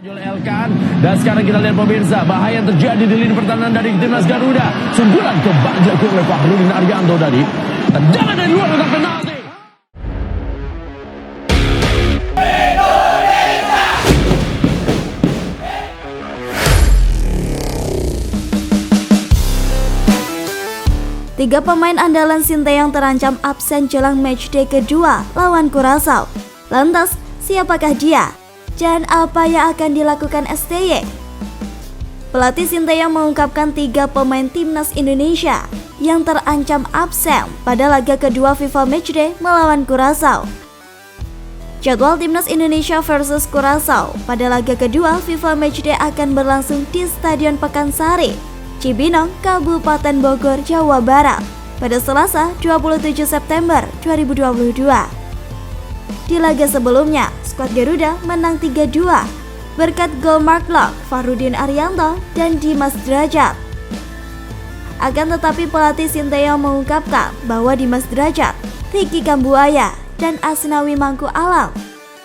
Elkan, dan sekarang kita lihat pemirsa bahaya yang terjadi di lini pertahanan dari timnas Garuda. Sundulan ke bak dilakukan oleh Fahrudin Arianto tadi. Tendangan dari luar kotak penalti. Tiga pemain andalan Sinteyong terancam absen jelang matchday kedua lawan Curaçao. Lantas, siapakah dia? Dan apa yang akan dilakukan STY? Pelatih Sinteyong mengungkapkan tiga pemain timnas Indonesia yang terancam absen pada laga kedua FIFA Matchday melawan Curaçao. Jadwal timnas Indonesia versus Curaçao pada laga kedua FIFA Matchday akan berlangsung di Stadion Pakansari, Cibinong, Kabupaten Bogor, Jawa Barat pada Selasa 27 September 2022. Di laga sebelumnya, skuad Garuda menang 3-2 berkat gol Mark Locke, Fahrudin Arianto, dan Dimas Derajat. Akan tetapi pelatih Sinteyong mengungkapkan bahwa Dimas Derajat, Ricky Kambuaya, dan Asnawi Mangku Alam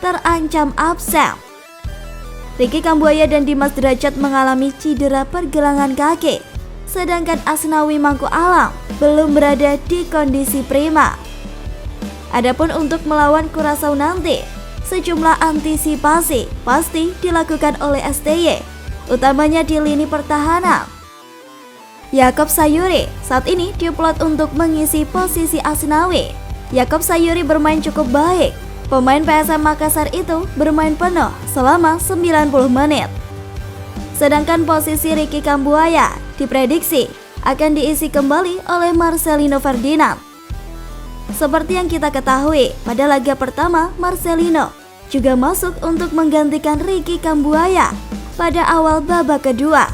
terancam absen. Ricky Kambuaya dan Dimas Derajat mengalami cedera pergelangan kaki, sedangkan Asnawi Mangku Alam belum berada di kondisi prima. Adapun untuk melawan Curaçao nanti, sejumlah antisipasi pasti dilakukan oleh STY, utamanya di lini pertahanan. Yakob Sayuri saat ini diplot untuk mengisi posisi Asnawi. Yakob Sayuri bermain cukup baik. Pemain PSM Makassar itu bermain penuh selama 90 menit. Sedangkan posisi Ricky Kambuaya diprediksi akan diisi kembali oleh Marcelino Ferdinand. Seperti yang kita ketahui, pada laga pertama Marcelino juga masuk untuk menggantikan Ricky Kambuaya pada awal babak kedua.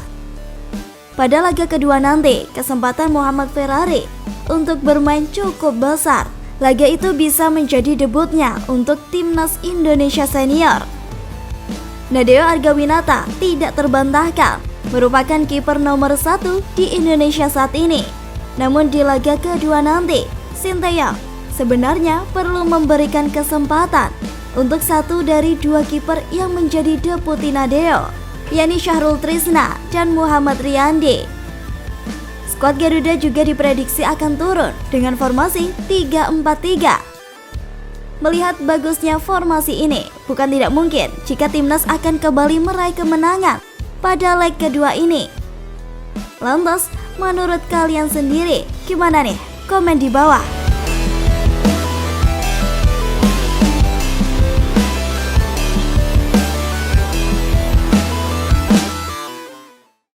Pada laga kedua nanti, kesempatan Muhammad Ferrari untuk bermain cukup besar. Laga itu bisa menjadi debutnya untuk timnas Indonesia senior. Nadeo Argawinata tidak terbantahkan merupakan kiper nomor 1 di Indonesia saat ini. Namun di laga kedua nanti, Sinteyong sebenarnya perlu memberikan kesempatan untuk satu dari dua kiper yang menjadi deputi Nadeo, yakni Syahrul Trisna dan Muhammad Riyandi. Skuad Garuda juga diprediksi akan turun dengan formasi 3-4-3. Melihat bagusnya formasi ini, bukan tidak mungkin jika timnas akan kembali meraih kemenangan pada leg kedua ini. Lantas, menurut kalian sendiri, gimana nih? Komen di bawah.